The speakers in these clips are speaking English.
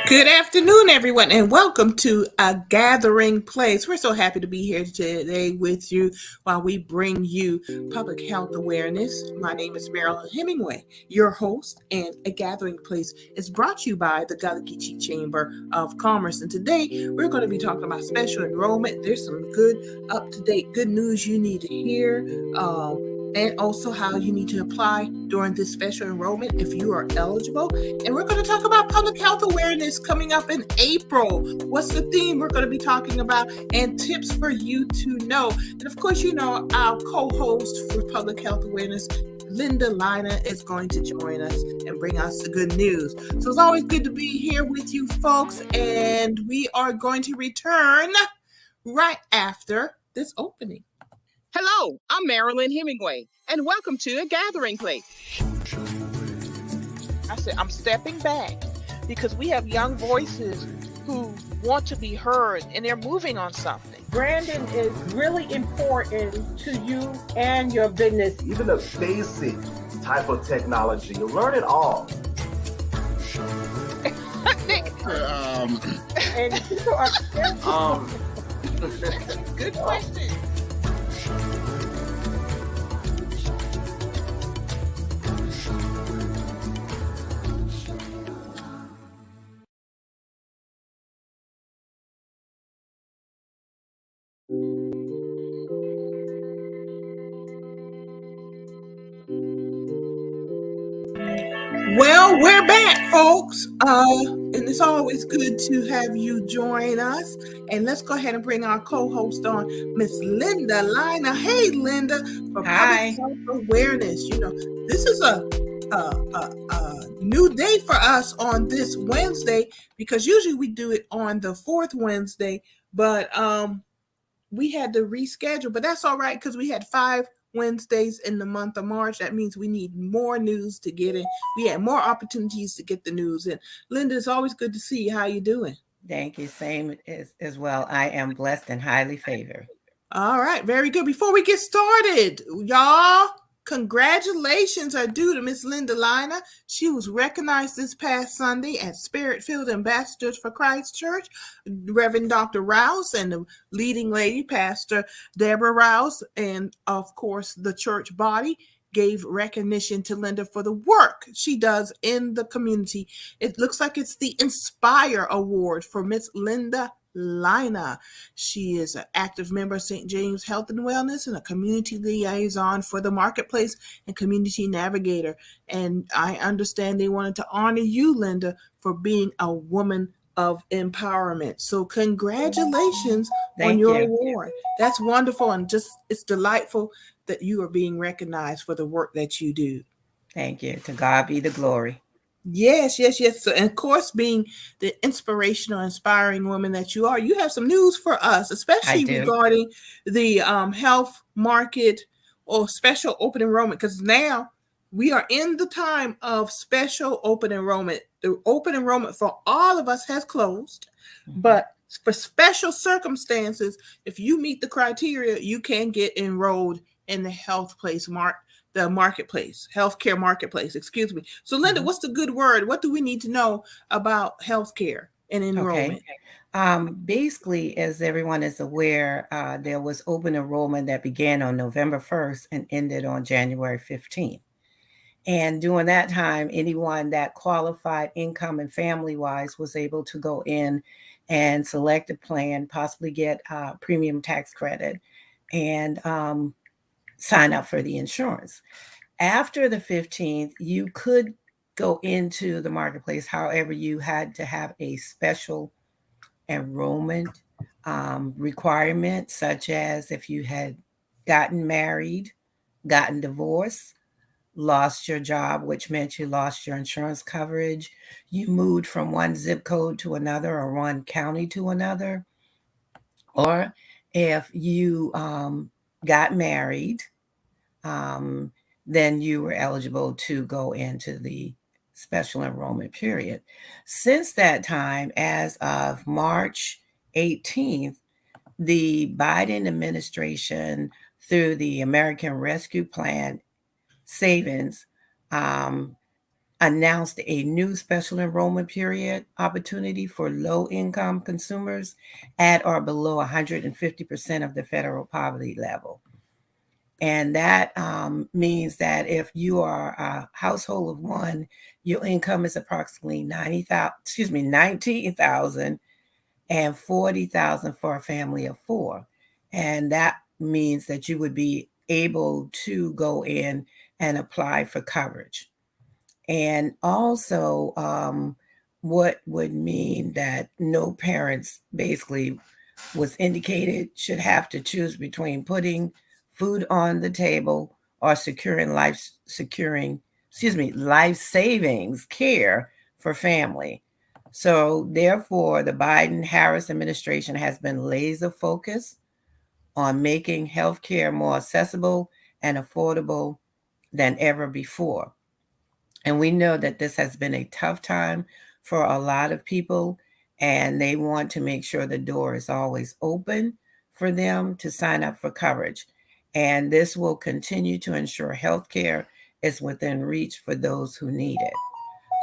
Good afternoon, everyone, and welcome to A Gathering Place. We're so happy to be here today with you while we bring you public health awareness. My name is Marilyn Hemingway, your host, and A Gathering Place is brought to you by the Galakichi Chamber of Commerce. And today we're going to be talking about special enrollment. There's some good, up-to-date, good news you need to hear. And also how you need to apply during this special enrollment if you are eligible. And we're going to talk about public health awareness coming up in April. What's the theme we're going to be talking about and tips for you to know. And of course, our co-host for public health awareness, Linda Lynah, is going to join us and bring us the good news. So it's always good to be here with you folks. And we are going to return right after this opening. Hello, I'm Marilyn Hemingway, and welcome to A Gathering Place. I said, I'm stepping back because we have young voices who want to be heard, and they're moving on something. Branding is really important to you and your business. Even a basic type of technology, you learn it all. And people are Good question. Well, we're back, folks. And it's always good to have you join us. And let's go ahead and bring our co-host on, Miss Linda Lynah. Hey, Linda, for Hi. public health awareness. This is a new day for us on this Wednesday because usually we do it on the fourth Wednesday, but we had to reschedule. But that's all right because we had 5 Wednesdays in the month of March. That means we need more news to get in. We had more opportunities to get the news in. Linda, it's always good to see you. How you doing? Thank you. Same as well. I am blessed and highly favored. All right, very good. Before we get started, y'all, congratulations are due to Miss Linda Lynah. She was recognized this past Sunday at Spirit-Filled Ambassadors for Christ Church. Reverend Dr. Rouse and the leading lady, Pastor Deborah Rouse, and of course the church body gave recognition to Linda for the work she does in the community. It looks like it's the Inspire Award for Miss Linda Lynah. She is an active member of St. James Health and Wellness and a community liaison for the Marketplace and community navigator. And I understand they wanted to honor you, Linda, for being a woman of empowerment. So congratulations on your award. That's wonderful. And it's delightful that you are being recognized for the work that you do. Thank you. To God be the glory. Yes. So, and of course, being the inspirational, inspiring woman that you are, you have some news for us, especially regarding the health market or special open enrollment, because now we are in the time of special open enrollment. The open enrollment for all of us has closed, but for special circumstances, if you meet the criteria, you can get enrolled in the healthcare marketplace, excuse me. So Linda, what's the good word? What do we need to know about healthcare and enrollment? Basically, as everyone is aware, there was open enrollment that began on November 1st and ended on January 15th. And during that time, anyone that qualified income and family-wise was able to go in and select a plan, possibly get premium tax credit, and sign up for the insurance. After the 15th, you could go into the marketplace. However, you had to have a special enrollment requirement, such as if you had gotten married, gotten divorced, lost your job, which meant you lost your insurance coverage, you moved from one zip code to another or one county to another, or if you got married, then you were eligible to go into the special enrollment period. Since that time, as of March 18th, the Biden administration, through the American Rescue Plan savings, announced a new special enrollment period opportunity for low-income consumers at or below 150% of the federal poverty level. And that means that if you are a household of one, your income is approximately 19,000 and 40,000 for a family of four. And that means that you would be able to go in and apply for coverage. And also, what would mean that no parents basically was indicated should have to choose between putting food on the table or life savings care for family. So therefore, the Biden-Harris administration has been laser focused on making healthcare more accessible and affordable than ever before. And we know that this has been a tough time for a lot of people, and they want to make sure the door is always open for them to sign up for coverage. And this will continue to ensure healthcare is within reach for those who need it.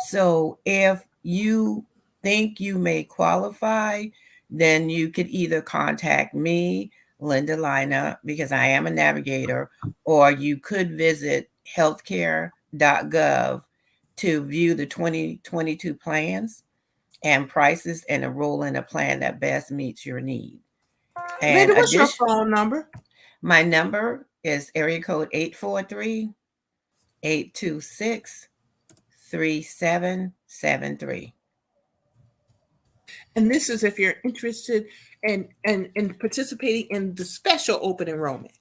So if you think you may qualify, then you could either contact me, Linda Lynah, because I am a navigator, or you could visit healthcare.gov to view the 2022 plans and prices and enroll in a plan that best meets your need. And Linda, what's your phone number? My number is area code 843-826-3773. And this is if you're interested in participating in the special open enrollment.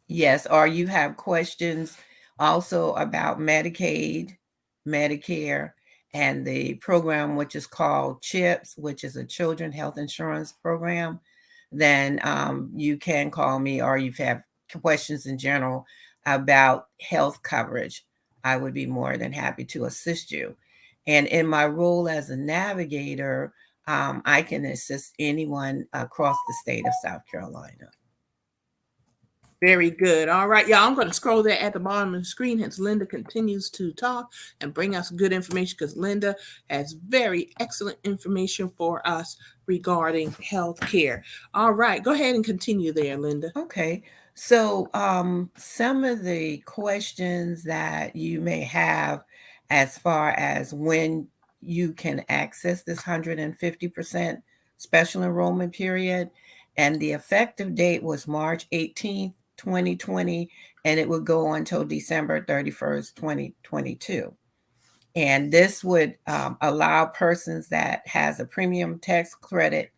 Yes, or you have questions also about Medicaid, Medicare, and the program which is called CHIPS, which is a Children Health Insurance Program, then you can call me, or you have questions in general about health coverage. I would be more than happy to assist you. And in my role as a navigator, I can assist anyone across the state of South Carolina. Very good. All right, y'all. I'm going to scroll there at the bottom of the screen as Linda continues to talk and bring us good information, because Linda has very excellent information for us regarding health care. All right, go ahead and continue there, Linda. Okay. So some of the questions that you may have as far as when you can access this 150% special enrollment period, and the effective date was March 18th, 2020, and it would go until December 31st, 2022. And this would allow persons that has a premium tax credit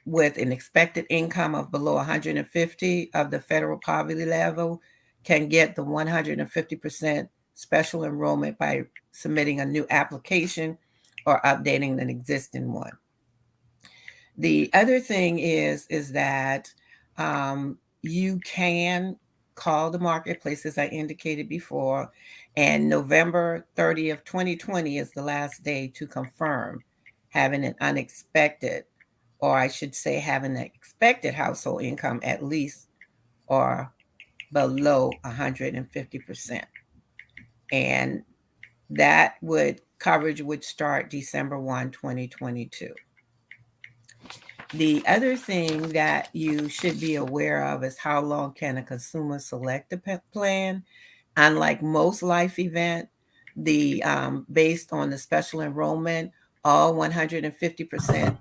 with an expected income of below 150 of the federal poverty level can get the 150% special enrollment by submitting a new application or updating an existing one. The other thing is that you can call the marketplace, as I indicated before, and November 30th, 2020 is the last day to confirm having an unexpected, or I should say having an expected household income at least or below 150%. And that coverage would start December 1, 2022. The other thing that you should be aware of is how long can a consumer select a plan. Unlike most life event, based on the special enrollment, all 150%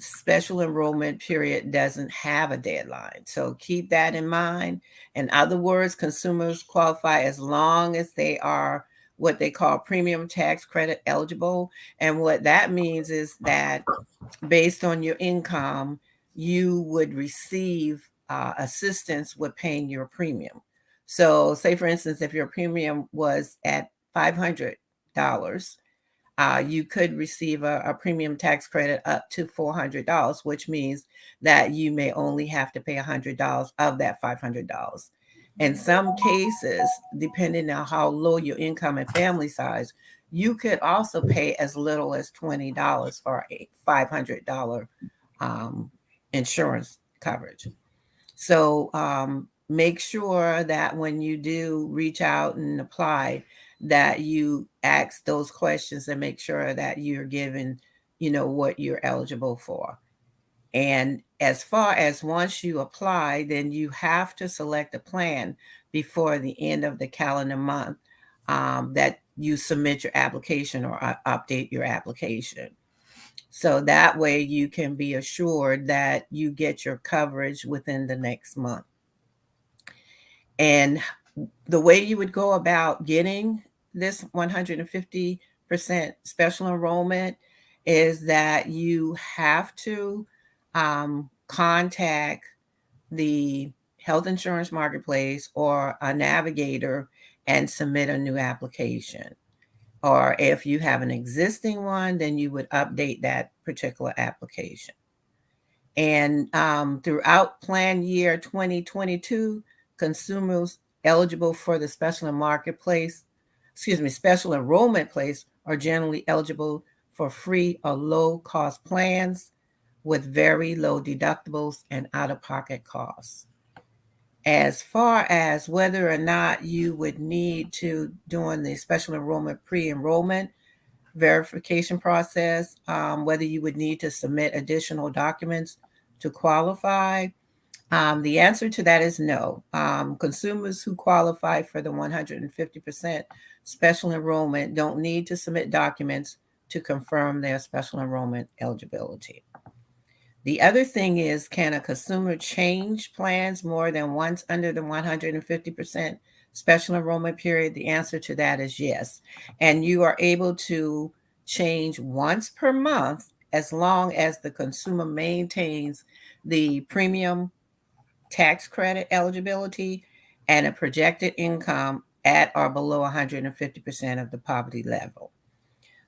special enrollment period doesn't have a deadline. So keep that in mind. In other words, consumers qualify as long as they are what they call premium tax credit eligible. And what that means is that based on your income, you would receive assistance with paying your premium. So say, for instance, if your premium was at $500, you could receive a premium tax credit up to $400, which means that you may only have to pay $100 of that $500. In some cases, depending on how low your income and family size, you could also pay as little as $20 for a $500 insurance coverage. So make sure that when you do reach out and apply, that you ask those questions and make sure that you're given, what you're eligible for. And as far as once you apply, then you have to select a plan before the end of the calendar month that you submit your application or update your application. So that way you can be assured that you get your coverage within the next month. And the way you would go about getting this 150% special enrollment is that you have to contact the health insurance marketplace or a navigator and submit a new application. Or if you have an existing one, then you would update that particular application. And throughout plan year 2022, consumers eligible for the special enrollment place are generally eligible for free or low cost plans with very low deductibles and out-of-pocket costs. As far as whether or not you would need to during the special enrollment pre-enrollment verification process, whether you would need to submit additional documents to qualify, the answer to that is no. Consumers who qualify for the 150% special enrollment don't need to submit documents to confirm their special enrollment eligibility. The other thing is, can a consumer change plans more than once under the 150% special enrollment period? The answer to that is yes. And you are able to change once per month as long as the consumer maintains the premium tax credit eligibility and a projected income at or below 150% of the poverty level.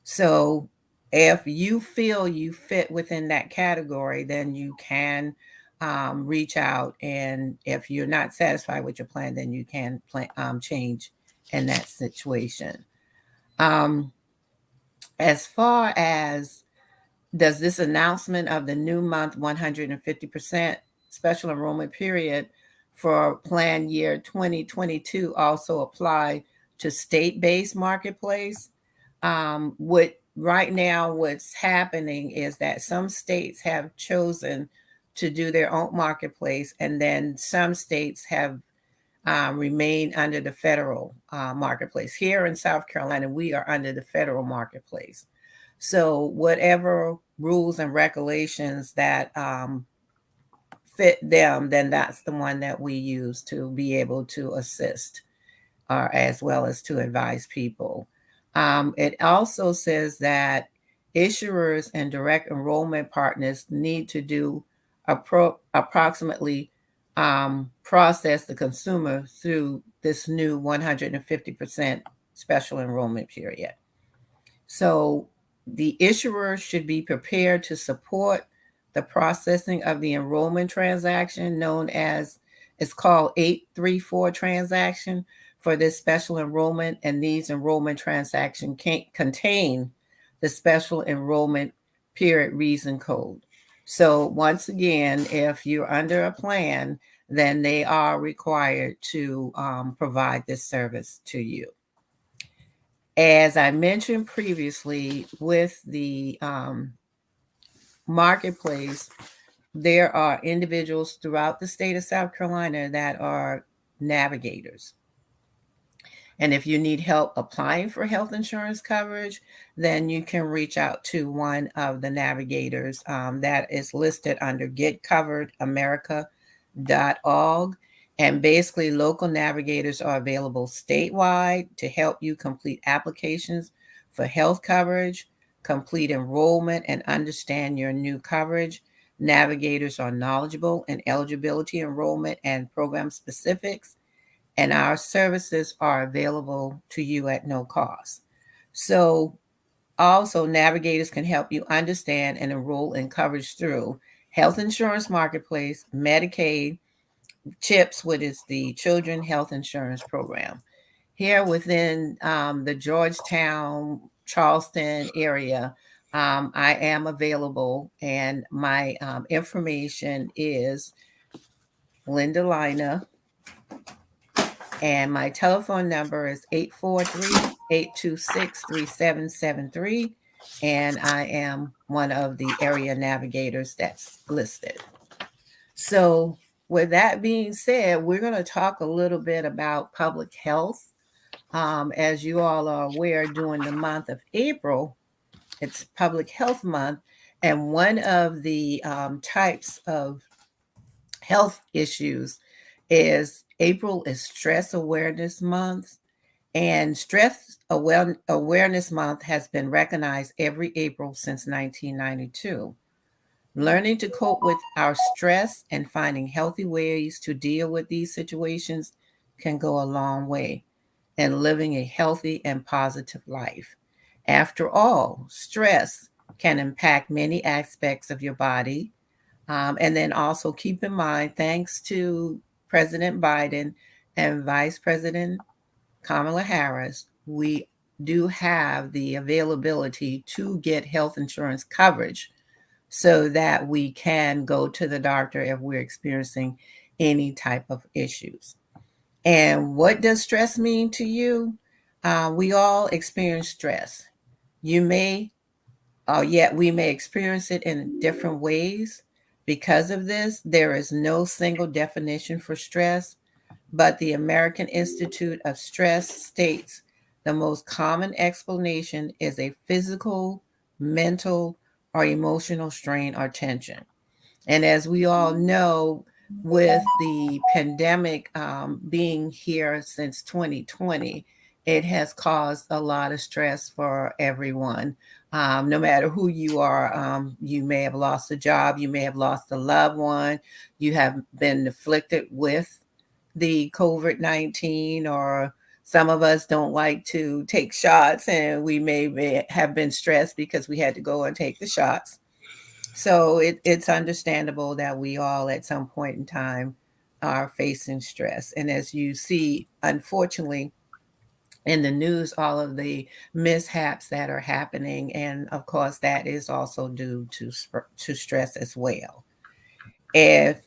So if you feel you fit within that category, then you can reach out. And if you're not satisfied with your plan, then you can change in that situation. As far as does this announcement of the new month 150% special enrollment period for plan year 2022 also apply to state-based marketplace? Right now, what's happening is that some states have chosen to do their own marketplace, and then some states have remained under the federal marketplace. Here in South Carolina, we are under the federal marketplace. So whatever rules and regulations that fit them, then that's the one that we use to be able to assist as well as to advise people. It also says that issuers and direct enrollment partners need to do approximately process the consumer through this new 150% special enrollment period. So the issuer should be prepared to support the processing of the enrollment transaction known as, it's called 834 transaction for this special enrollment, and these enrollment transactions can't contain the special enrollment period reason code. So once again, if you're under a plan, then they are required to provide this service to you. As I mentioned previously, with the marketplace, there are individuals throughout the state of South Carolina that are navigators. And if you need help applying for health insurance coverage, then you can reach out to one of the navigators that is listed under getcoveredamerica.org. And basically, local navigators are available statewide to help you complete applications for health coverage, complete enrollment, and understand your new coverage. Navigators are knowledgeable in eligibility, enrollment, and program specifics, and our services are available to you at no cost. So also, navigators can help you understand and enroll in coverage through health insurance marketplace, Medicaid, CHIPS, which is the Children Health Insurance Program. Here within the Georgetown, Charleston area, I am available, and my information is Linda Lynah And my telephone number is 843-826-3773. And I am one of the area navigators that's listed. So with that being said, we're going to talk a little bit about public health. As you all are aware, during the month of April, it's Public Health Month. And one of the types of health issues is April is Stress Awareness Month. And Stress Awareness Month has been recognized every April since 1992. Learning to cope with our stress and finding healthy ways to deal with these situations can go a long way in living a healthy and positive life. After all, stress can impact many aspects of your body. And then also keep in mind, thanks to President Biden and Vice President Kamala Harris, we do have the availability to get health insurance coverage so that we can go to the doctor if we're experiencing any type of issues. And what does stress mean to you? We all experience stress. You may, yet we may experience it in different ways. Because of this, there is no single definition for stress, but the American Institute of Stress states the most common explanation is a physical, mental, or emotional strain or tension. And as we all know, with the pandemic being here since 2020, it has caused a lot of stress for everyone. No matter who you are, you may have lost a job, you may have lost a loved one, you have been afflicted with the COVID-19, or some of us don't like to take shots, and we may have been stressed because we had to go and take the shots. So it's understandable that we all at some point in time are facing stress. And as you see, unfortunately, in the news, all of the mishaps that are happening. And of course, that is also due to stress as well. If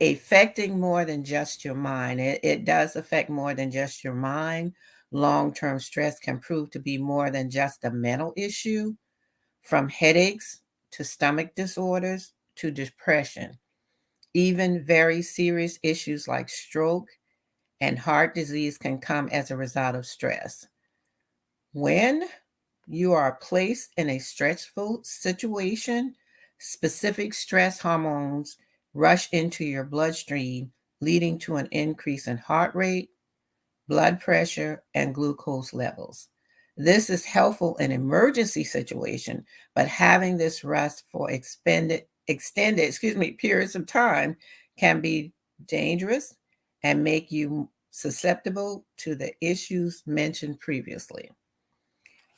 affecting more than just your mind, it does affect more than just your mind. Long-term stress can prove to be more than just a mental issue, from headaches to stomach disorders to depression. Even very serious issues like stroke and heart disease can come as a result of stress. When you are placed in a stressful situation, specific stress hormones rush into your bloodstream, leading to an increase in heart rate, blood pressure, and glucose levels. This is helpful in emergency situation, but having this rest for extended periods of time can be dangerous and make you susceptible to the issues mentioned previously.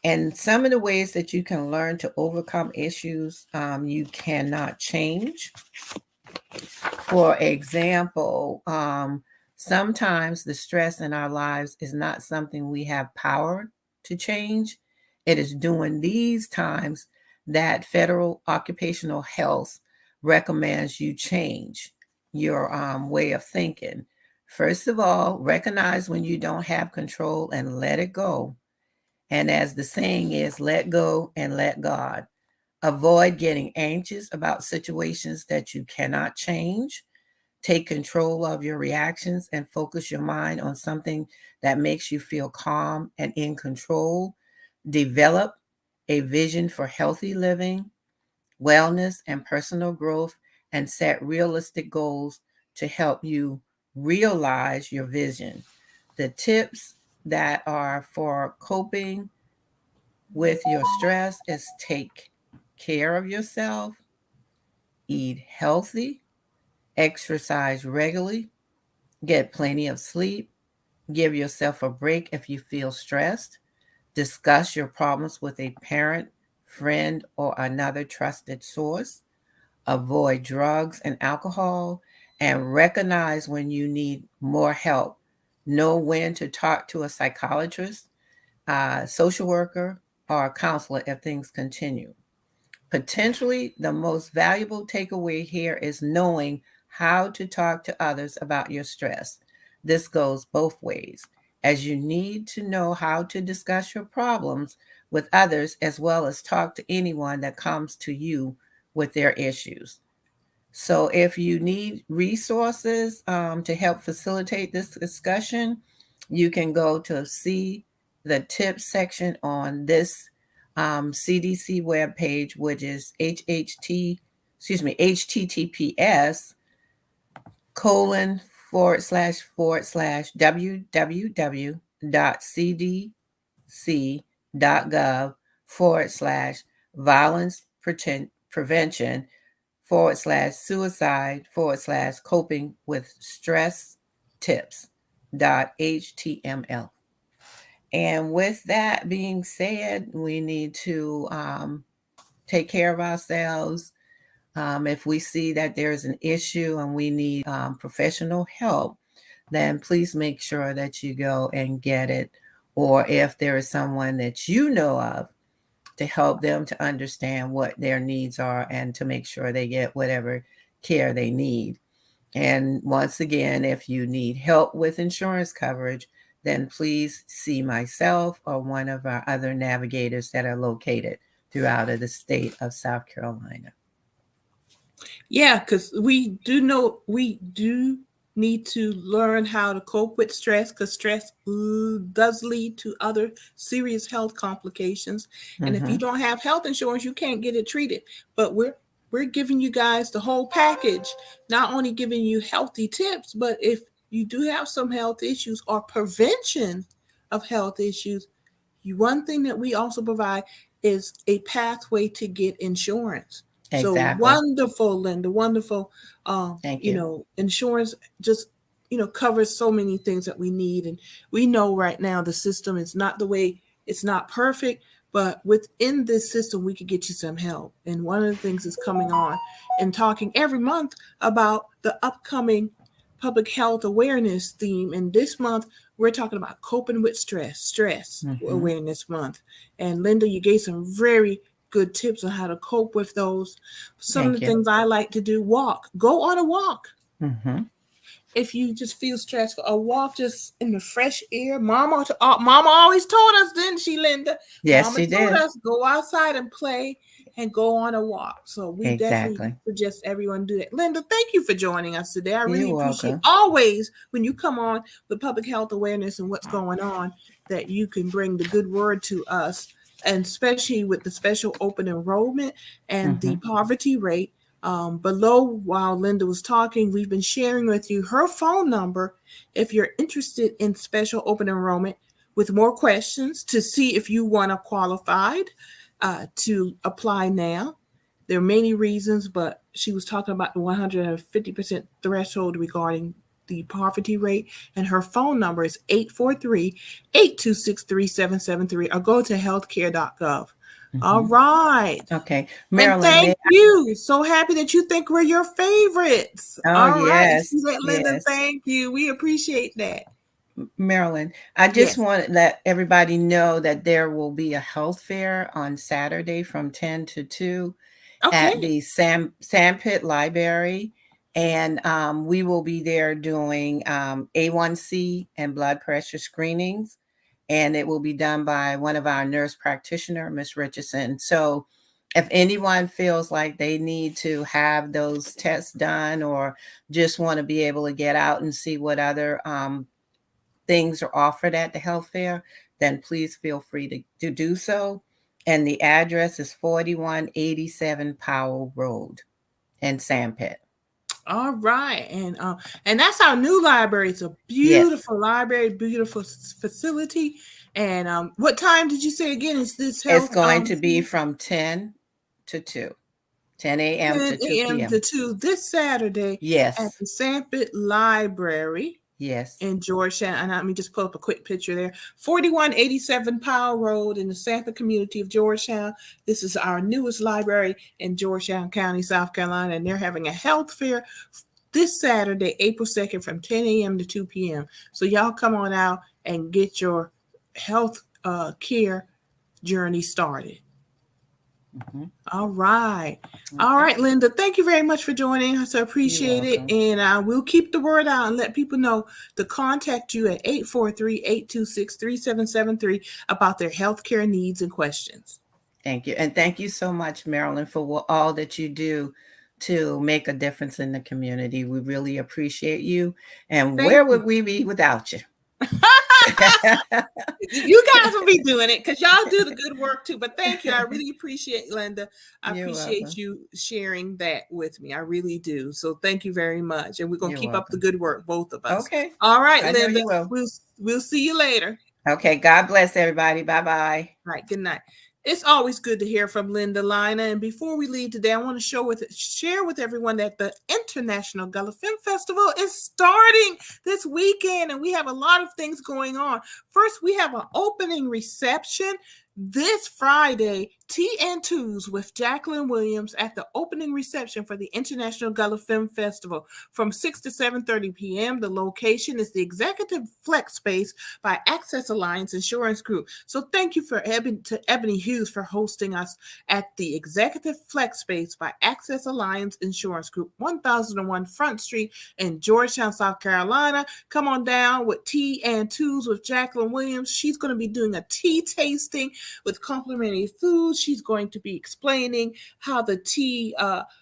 And some of the ways that you can learn to overcome issues you cannot change. For example, sometimes the stress in our lives is not something we have power to change. It is during these times that Federal Occupational Health recommends you change your way of thinking. First of all, recognize when you don't have control and let it go. And as the saying is, let go and let God. Avoid getting anxious about situations that you cannot change. Take control of your reactions and focus your mind on something that makes you feel calm and in control. Develop a vision for healthy living, wellness, and personal growth, and set realistic goals to help you realize your vision. The tips that are for coping with your stress is take care of yourself, eat healthy, exercise regularly, get plenty of sleep, give yourself a break if you feel stressed, discuss your problems with a parent, friend, or another trusted source, avoid drugs and alcohol, and recognize when you need more help. Know when to talk to a psychiatrist, social worker, or a counselor if things continue. Potentially, the most valuable takeaway here is knowing how to talk to others about your stress. this goes both ways, as you need to know how to discuss your problems with others as well as talk to anyone that comes to you with their issues. So, if you need resources to help facilitate this discussion, you can go to see the tips section on this CDC webpage, which is https colon / www.cdc.gov / violence prevention / suicide / coping with stress tips.html. And with that being said, we need to take care of ourselves. If we see that there's an issue and we need professional help, then please make sure that you go and get it. Or if there is someone that you know of, to help them to understand what their needs are and to make sure they get whatever care they need. And once again, if you need help with insurance coverage, then please see myself or one of our other navigators that are located throughout the state of South Carolina. Yeah, because we do need to learn how to cope with stress, because stress does lead to other serious health complications. And if you don't have health insurance, you can't get it treated. But we're giving you guys the whole package, not only giving you healthy tips, but if you do have some health issues or prevention of health issues, one thing that we also provide is a pathway to get insurance. Exactly. So wonderful, Linda, wonderful. Thank you. Insurance just, covers so many things that we need. And we know right now the system is not it's not perfect, but within this system, we could get you some help. And one of the things is coming on and talking every month about the upcoming public health awareness theme. And this month, we're talking about coping with stress awareness month. And Linda, you gave some very good tips on how to cope with those. Some of the things I like to do: go on a walk. If you just feel stressful, a walk just in the fresh air. Mama always told us, didn't she, Linda? Yes, Mama she told did. us, go outside and play and go on a walk. So we definitely suggest everyone do that. Linda, thank you for joining us today. I really appreciate always when you come on with public health awareness and what's going on, that you can bring the good word to us, and especially with the special open enrollment and the poverty rate. Below, while Linda was talking, we've been sharing with you her phone number if you're interested in special open enrollment with more questions to see if you want to qualified to apply now. There are many reasons, but she was talking about the 150% threshold regarding the poverty rate, and her phone number is 843-826-3773, or go to healthcare.gov. All right. Okay. Marilyn, and thank you. So happy that you think we're your favorites. All right. Linda, thank you. We appreciate that. Marilyn, I just want to let everybody know that there will be a health fair on Saturday from 10 to 2 at the Sandpit Library. And we will be there doing A1C and blood pressure screenings. And it will be done by one of our nurse practitioners, Ms. Richardson. So if anyone feels like they need to have those tests done or just want to be able to get out and see what other things are offered at the health fair, then please feel free to do so. And the address is 4187 Powell Road in Sandpit. All right. And that's our new library. It's a beautiful library, beautiful facility. And what time did you say again is this health? It's going to be from 10 to 2. 10 a.m. to 2 p.m. to 2 this Saturday. At the Sandpit Library. In Georgetown. And let me just pull up a quick picture there. 4187 Powell Road in the Sandpit community of Georgetown. This is our newest library in Georgetown County, South Carolina. And they're having a health fair this Saturday, April 2nd from 10 a.m. to 2 p.m. So y'all come on out and get your health care journey started. Mhm. All right. All Okay. right, Linda. Thank you very much for joining us. I You're appreciate it. welcome. And we'll keep the word out and let people know to contact you at 843-826-3773 about their healthcare needs and questions. Thank you. And thank you so much, Marilyn, for all that you do to make a difference in the community. We really appreciate you. And Thank where you. would we be without you? You guys will be doing it because y'all do the good work too. But thank you. I really appreciate, Linda. I You're appreciate welcome. you sharing that with me. I really do. So thank you very much. And we're going to You're keep up the welcome. good work, both of us. Okay. All right, I know Linda. you will. We'll see you later. Okay. God bless everybody. Bye-bye. All right, good night. It's always good to hear from Linda Lynah. And before we leave today, I want to share with everyone that the International Gullah Film Festival is starting this weekend, and we have a lot of things going on. First, we have an opening reception this Friday, Tea and Twos with Jacqueline Williams at the opening reception for the International Gullah Film Festival from 6 to 7:30 p.m. The location is the Executive Flex Space by Access Alliance Insurance Group. So thank you to Ebony Hughes for hosting us at the Executive Flex Space by Access Alliance Insurance Group, 1001 Front Street in Georgetown, South Carolina. Come on down with Tea and Twos with Jacqueline Williams. She's going to be doing a tea tasting with complimentary food. She's going to be explaining how the tea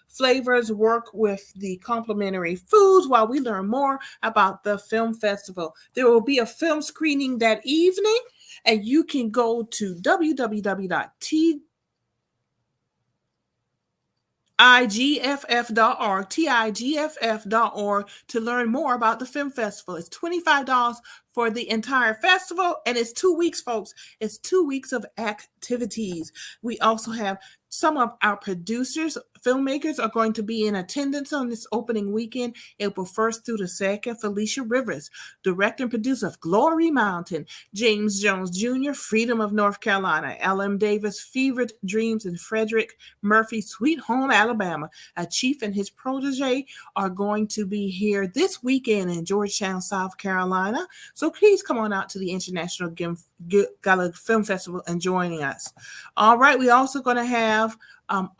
flavors work with the complimentary foods while we learn more about the film festival. There will be a film screening that evening, and you can go to www.tiggff.org to learn more about the film festival. It's $25 for the entire festival, and it's 2 weeks, folks. It's 2 weeks of activities. We also have some of our producers, filmmakers are going to be in attendance on this opening weekend, April 1st through the 2nd. Felicia Rivers, director and producer of Glory Mountain. James Jones Jr., Freedom of North Carolina. L.M. Davis, Fevered Dreams, and Frederick Murphy, Sweet Home, Alabama. A chief and his protege are going to be here this weekend in Georgetown, South Carolina. So please come on out to the International Gullah Film Festival and joining us. All right, we're also going to have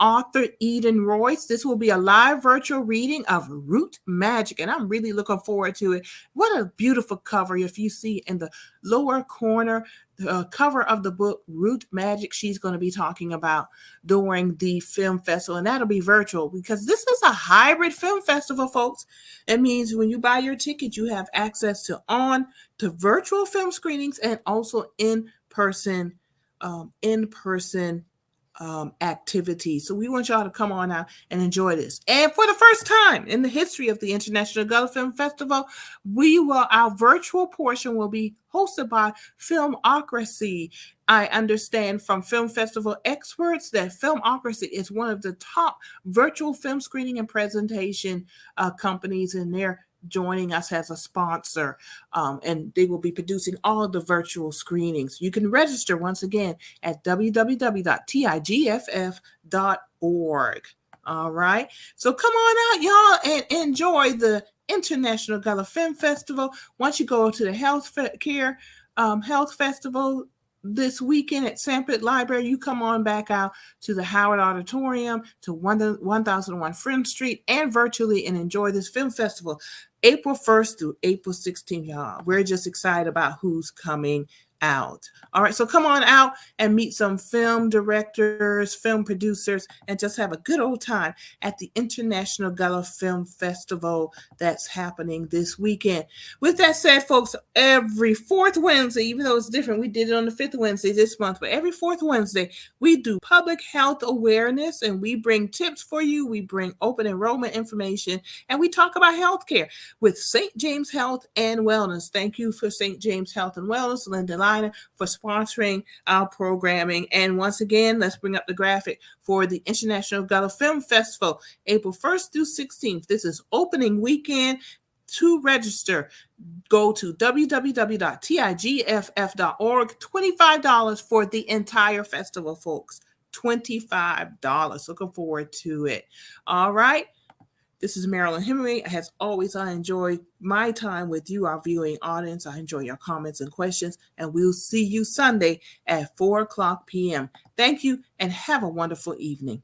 author Eden Royce. This will be a live virtual reading of Root Magic, and I'm really looking forward to it. What a beautiful cover. If you see in the lower corner, the cover of the book, Root Magic, she's going to be talking about during the film festival, and that'll be virtual because this is a hybrid film festival, folks. It means when you buy your ticket, you have access to virtual film screenings and also in-person activities. So we want y'all to come on out and enjoy this. And for the first time in the history of the International Gullah Film Festival, our virtual portion will be hosted by Filmocracy. I understand from film festival experts that Filmocracy is one of the top virtual film screening and presentation companies, and they're joining us as a sponsor, and they will be producing all the virtual screenings. You can register once again at www.tiggff.org. All right, so come on out, y'all, and enjoy the International Gullah Film Festival. Once you go to the Health Festival this weekend at Sanford Library, you come on back out to the Howard Auditorium to 1001 Front Street and virtually and enjoy this film festival April 1st through April 16th, y'all. We're just excited about who's coming out. All right, so come on out and meet some film directors, film producers, and just have a good old time at the International Gullah Film Festival that's happening this weekend. With that said, folks, every fourth Wednesday, even though it's different, we did it on the fifth Wednesday this month, but every fourth Wednesday, we do public health awareness, and we bring tips for you. We bring open enrollment information, and we talk about healthcare with St. James Health and Wellness. Thank you for St. James Health and Wellness, Linda Lynah, for sponsoring our programming. And once again, let's bring up the graphic for the International Gullah Film Festival, April 1st through 16th. This is opening weekend. To register, go to www.tiggff.org. $25 for the entire festival, folks. $25. Looking forward to it. All right. This is Marilyn Hemingway. As always, I enjoy my time with you, our viewing audience. I enjoy your comments and questions, and we'll see you Sunday at 4 o'clock p.m. Thank you, and have a wonderful evening.